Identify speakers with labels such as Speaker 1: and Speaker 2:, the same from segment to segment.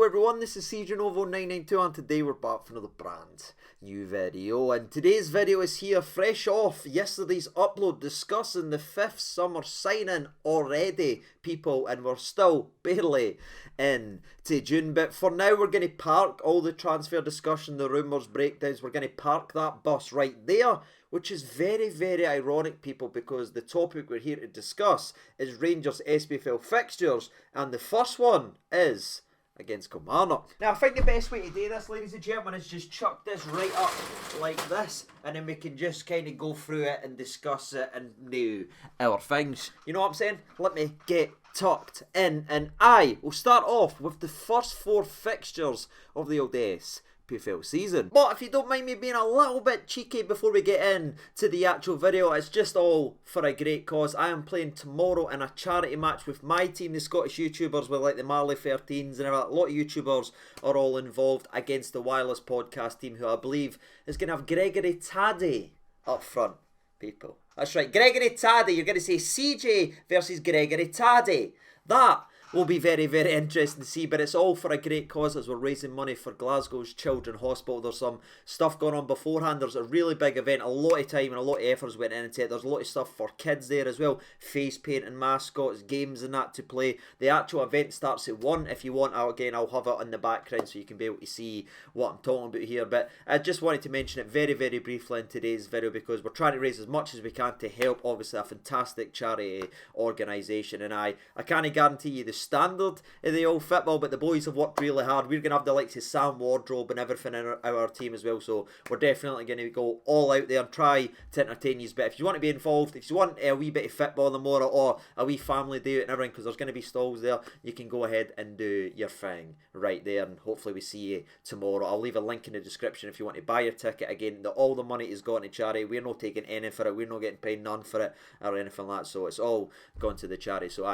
Speaker 1: Hello everyone, this is CJNovo992 and today we're back for another brand new video, and today's video is here fresh off yesterday's upload discussing the 5th summer sign-in already, people, and we're still barely into June. But for now we're going to park all the transfer discussion, the rumours, breakdowns. We're going to park that bus right there, which is very, very ironic, people, because the topic we're here to discuss is Rangers SPFL fixtures, and the first one is against Kilmarnock. Now, I think the best way to do this, ladies and gentlemen, is just chuck this right up like this, and then we can just kind of go through it and discuss it and do our things. You know what I'm saying? Let me get tucked in, and I will start off with the first 4 fixtures of the old SPFL season. But if you don't mind me being a little bit cheeky before we get into the actual video, it's just all for a great cause. I am playing tomorrow in a charity match with my team, the Scottish YouTubers, with like the Marley 13s and a lot of YouTubers are all involved, against the Wireless Podcast team, who I believe is going to have Gregory Taddy up front, people. That's right, Gregory Taddy. You're going to say CJ versus Gregory Taddy. That will be very, very interesting to see, but it's all for a great cause as we're raising money for Glasgow's Children's Hospital. There's some stuff going on beforehand. There's a really big event, a lot of time and a lot of efforts went into it. There's a lot of stuff for kids there as well, face painting, mascots, games and that to play. The actual event starts at 1. If you want, I'll have it in the background so you can be able to see what I'm talking about here. But I just wanted to mention it very, very briefly in today's video because we're trying to raise as much as we can to help, obviously, a fantastic charity organisation. And I can't guarantee you the standard in the old football, but the boys have worked really hard. We're going to have the likes of Sam Wardrobe and everything in our team as well, so we're definitely going to go all out there and try to entertain you. But if you want to be involved, if you want a wee bit of football tomorrow or a wee family day and everything, because there's going to be stalls there, you can go ahead and do your thing right there, and hopefully we see you tomorrow. I'll leave a link in the description if you want to buy your ticket. Again, all the money is going to charity. We're not taking anything for it. We're not getting paid none for it or anything like that, so it's all going to the charity. So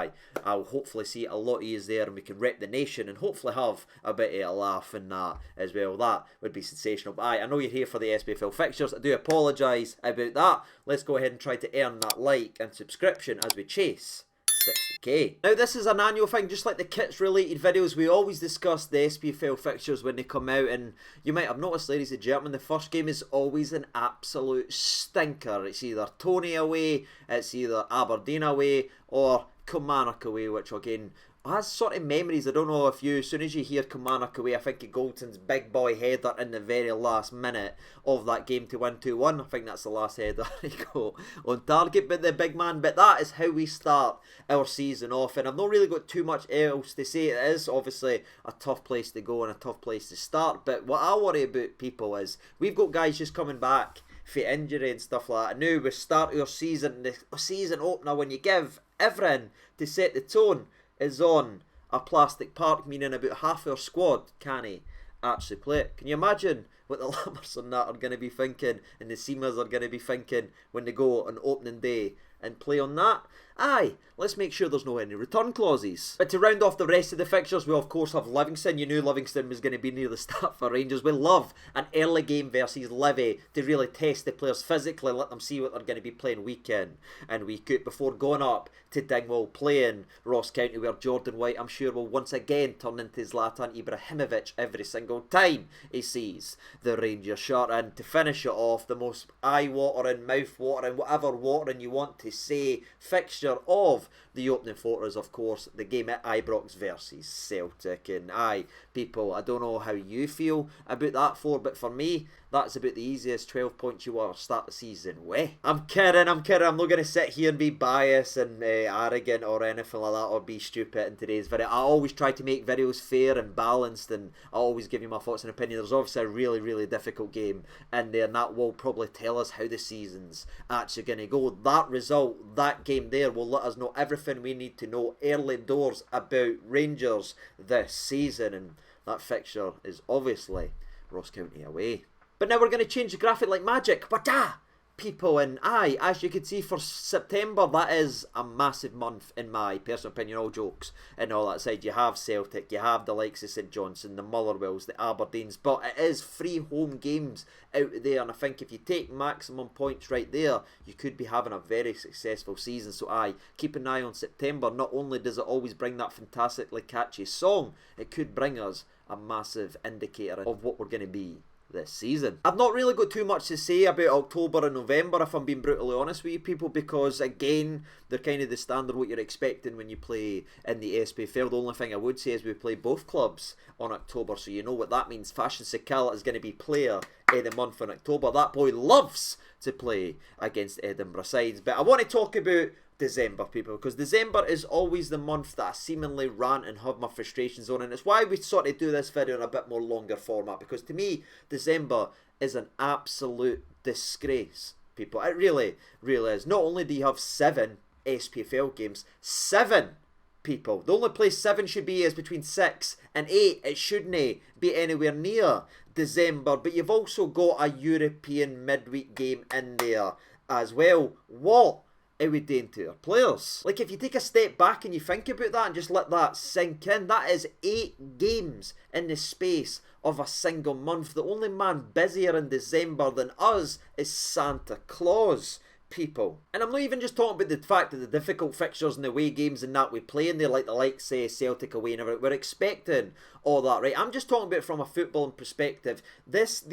Speaker 1: I'll hopefully see a lot of you there, and we can rep the nation and hopefully have a bit of a laugh in that as well. That would be sensational. But I know you're here for the SPFL fixtures. I do apologise about that. Let's go ahead and try to earn that like and subscription as we chase 60k. Now, this is an annual thing, just like the kits related videos. We always discuss the SPFL fixtures when they come out, and you might have noticed, ladies and gentlemen, the first game is always an absolute stinker. It's either Tony away, it's either Aberdeen away, or Kilmarnock away, which again has sort of memories. I don't know if you, as soon as you hear Kilmarnock away, I think of Goldton's big boy header in the very last minute of that game to win 2-1. I think that's the last header he got on target, but the big man. But that is how we start our season off, and I've not really got too much else to say. It is obviously a tough place to go and a tough place to start, but what I worry about, people, is we've got guys just coming back for injury and stuff like that. Now we start your season, the season opener, when you give everything to set the tone, is on a plastic park, meaning about half our squad can't actually play it. Can you imagine what the Lammers and that are going to be thinking, and the Seamers are going to be thinking when they go on opening day and play on that? Aye, let's make sure there's no any return clauses. But to round off the rest of the fixtures, we of course have Livingston. You knew Livingston was going to be near the start for Rangers. We love an early game versus Livy to really test the players physically, let them see what they're going to be playing week in and week out before going up to Dingwall, playing Ross County, where Jordan White, I'm sure, will once again turn into Zlatan Ibrahimovic every single time he sees the Rangers shirt. And to finish it off, the most eye-watering, mouth-watering, whatever watering you want to say fixture of the opening photo is, of course, the game at Ibrox versus Celtic. And aye, people, I don't know how you feel about that but for me, that's about the easiest 12 points you want to start the season with. I'm kidding. I'm not going to sit here and be biased and arrogant or anything like that, or be stupid in today's video. I always try to make videos fair and balanced, and I always give you my thoughts and opinion. There's obviously a really, really difficult game in there, and that will probably tell us how the season's actually going to go. That result, that game there, will let us know everything we need to know early doors about Rangers this season, and that fixture is obviously Ross County away. But now we're going to change the graphic like magic. But people, and aye, as you can see for September, that is a massive month in my personal opinion, all jokes and all that side. You have Celtic, you have the likes of St Johnstone, the Motherwells, the Aberdeens, but it is 3 home games out there, and I think if you take maximum points right there, you could be having a very successful season. So aye, keep an eye on September. Not only does it always bring that fantastically catchy song, it could bring us a massive indicator of what we're going to be this season. I've not really got too much to say about October and November, if I'm being brutally honest with you people, because again, they're kind of the standard what you're expecting when you play in the SPFL. The only thing I would say is we play both clubs on October, so you know what that means. Fashion Sakala is going to be player of the month in October. That boy loves to play against Edinburgh sides. But I want to talk about December, people, because December is always the month that I seemingly rant and have my frustrations on, and it's why we sort of do this video in a bit more longer format, because to me, December is an absolute disgrace, people. It really, really is. Not only do you have 7 SPFL games, 7 people. The only place 7 should be is between 6 and 8. It shouldn't be anywhere near December, but you've also got a European midweek game in there as well. What are we doing to our players? Like, if you take a step back and you think about that and just let that sink in, that is 8 games in the space of a single month. The only man busier in December than us is Santa Claus, people. And I'm not even just talking about the fact that the difficult fixtures and the away games and that we play in there, like the likes, say, Celtic away and everything, we're expecting all that, right? I'm just talking about it from a footballing perspective. This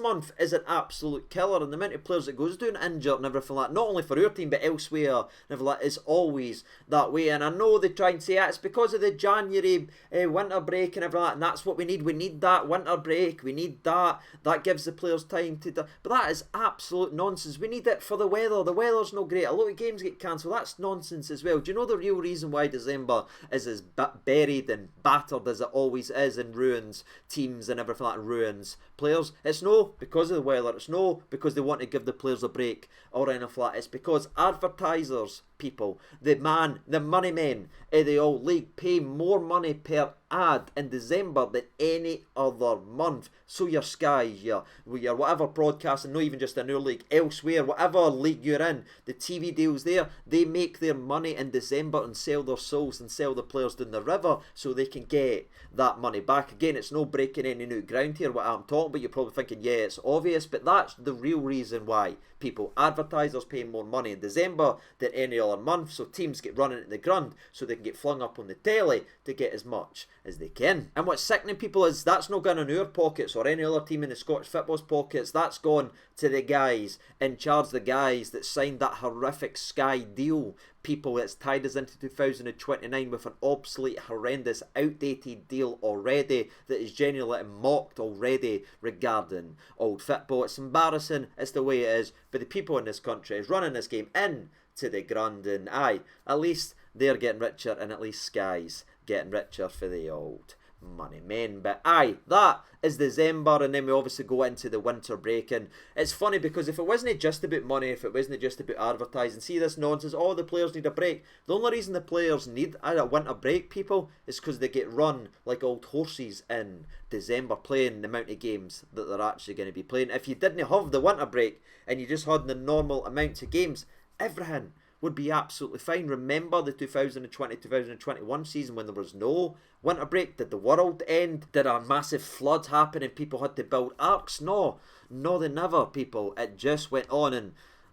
Speaker 1: month is an absolute killer, and the amount of players that goes down injured and everything like that, not only for our team but elsewhere and everything like that, is always that way. And I know they try and say it's because of the January winter break and everything like that, and that's what we need. We need that winter break. We need that. That gives the players time to do. But that is absolute nonsense. We need it for the weather. The weather's no great. A lot of games get cancelled. That's nonsense as well. Do you know the real reason why December is as buried and battered as it always is and ruins teams and everything like that, ruins players? It's no because of the weather. It's no because they want to give the players a break or anything like that. It's because advertisers, people, the money men of the old league pay more money per ad in December than any other month. So your Sky, your whatever broadcasting, not even just in our league, elsewhere, whatever league you're in, the TV deals there, they make their money in December and sell their souls and sell the players down the river so they can get that money back. Again, it's no breaking any new ground here what I'm talking about. You're probably thinking, yeah, it's obvious, but that's the real reason why, people. Advertisers pay more money in December than any other month, so teams get running at the ground so they can get flung up on the telly to get as much as they can. And what's sickening, people, is that's not going in our pockets or any other team in the Scottish football's pockets. That's gone to the guys in charge, the guys that signed that horrific Sky deal, people. It's tied us into 2029 with an obsolete, horrendous, outdated deal already that is genuinely mocked already regarding old football. It's embarrassing. It's the way it is. But the people in this country is running this game into the ground, and aye, at least they're getting richer, and at least Sky's getting richer for the old money men. But aye, that is December, and then we obviously go into the winter break. And it's funny because if it wasn't just about money, if it wasn't just about advertising, see this nonsense, oh, the players need a break. The only reason the players need a winter break, people, is because they get run like old horses in December playing the amount of games that they're actually going to be playing. If you didn't have the winter break and you just had the normal amount of games, everything would be absolutely fine. Remember the 2020-2021 season when there was no winter break? Did the world end? Did a massive flood happen and people had to build arcs? No, they never, people. It just went on, and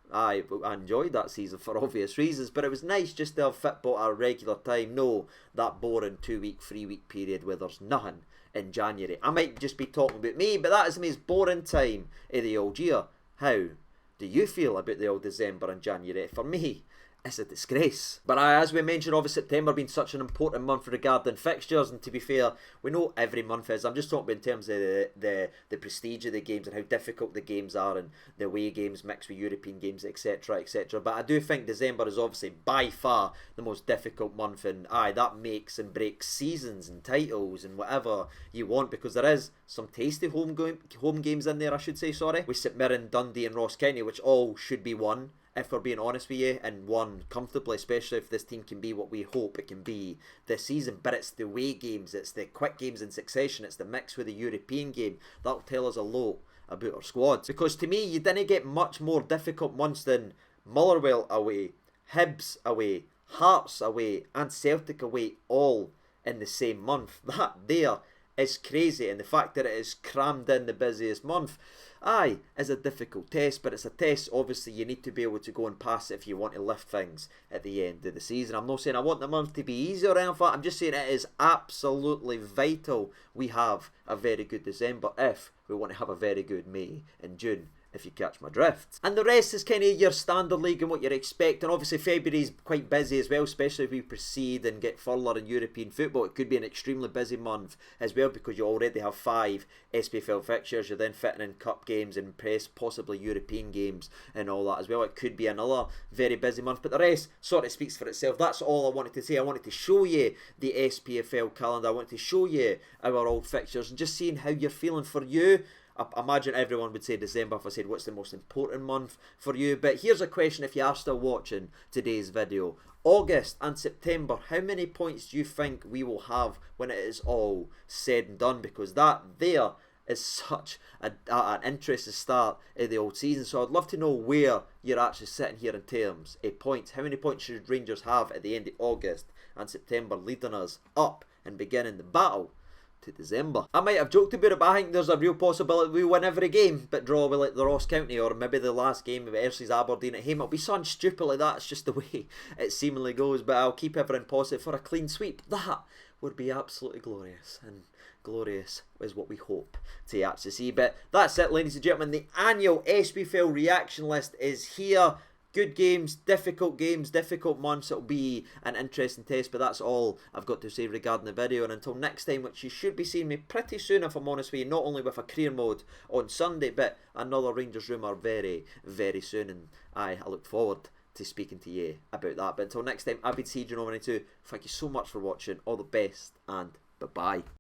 Speaker 1: I enjoyed that season for obvious reasons, but it was nice just to have football at a regular time. No, that boring 2-week, 3-week period where there's nothing in January. I might just be talking about me, but that is the most boring time of the old year. How do you feel about the old December and January? For me, it's a disgrace. But as we mentioned, obviously September being such an important month regarding fixtures, and to be fair, we know every month is. I'm just talking about in terms of the prestige of the games and how difficult the games are, and the away games mixed with European games, etc, etc. But I do think December is obviously by far the most difficult month, and aye, that makes and breaks seasons and titles and whatever you want, because there is some tasty home games in there, I should say, sorry, with St Mirren, Dundee and Ross County, which all should be won, if we're being honest with you, and won comfortably, especially if this team can be what we hope it can be this season. But it's the away games, it's the quick games in succession, it's the mix with the European game, that'll tell us a lot about our squads. Because to me, you didn't get much more difficult months than Motherwell away, Hibs away, Hearts away and Celtic away all in the same month. That there is crazy, and the fact that it is crammed in the busiest month, aye, is a difficult test, but it's a test obviously you need to be able to go and pass it if you want to lift things at the end of the season. I'm not saying I want the month to be easy or anything, I'm just saying it is absolutely vital we have a very good December if we want to have a very good May and June, if you catch my drift. And the rest is kind of your standard league and what you're expecting. Obviously February's quite busy as well, especially if we proceed and get further in European football. It could be an extremely busy month as well because you already have 5 SPFL fixtures. You're then fitting in cup games and possibly European games and all that as well. It could be another very busy month, but the rest sort of speaks for itself. That's all I wanted to say. I wanted to show you the SPFL calendar. I wanted to show you our old fixtures and just seeing how you're feeling. For you, I imagine everyone would say December if I said what's the most important month for you. But here's a question if you are still watching today's video. August and September, how many points do you think we will have when it is all said and done? Because that there is such an interesting start of the old season. So I'd love to know where you're actually sitting here in terms of points. How many points should Rangers have at the end of August and September, leading us up and beginning the battle to December? I might have joked about it, but I think there's a real possibility we win every game but draw with like the Ross County, or maybe the last game of Ersley's Aberdeen at home. It'll be something stupid like that. It's just the way it seemingly goes, but I'll keep everything positive for a clean sweep. That would be absolutely glorious, and glorious is what we hope to actually see. But that's it, ladies and gentlemen. The annual SPFL reaction list is here. Good games, difficult months. It'll be an interesting test, but that's all I've got to say regarding the video. And until next time, which you should be seeing me pretty soon if I'm honest with you, not only with a career mode on Sunday, but another Rangers rumour very, very soon. And I look forward to speaking to you about that. But until next time, I've been CJ92. Thank you so much for watching. All the best, and bye-bye.